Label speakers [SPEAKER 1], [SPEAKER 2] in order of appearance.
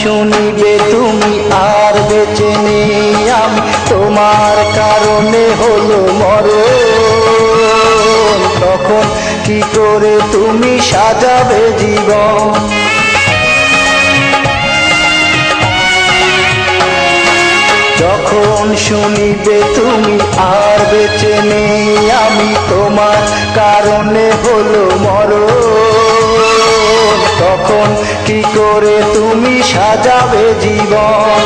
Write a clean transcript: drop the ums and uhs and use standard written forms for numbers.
[SPEAKER 1] শুনিবে তুমি আর বেঁচে নেই আমি, তোমার কারণে হলো মরণ, তখন কি করে তুমি সাজাবে জীবন? যখন শুনিবে তুমি আর বেঁচে নেই আমি, তোমার কারণে হলো মরণ, তখন কি করে তুমি সাজাবে জীবন?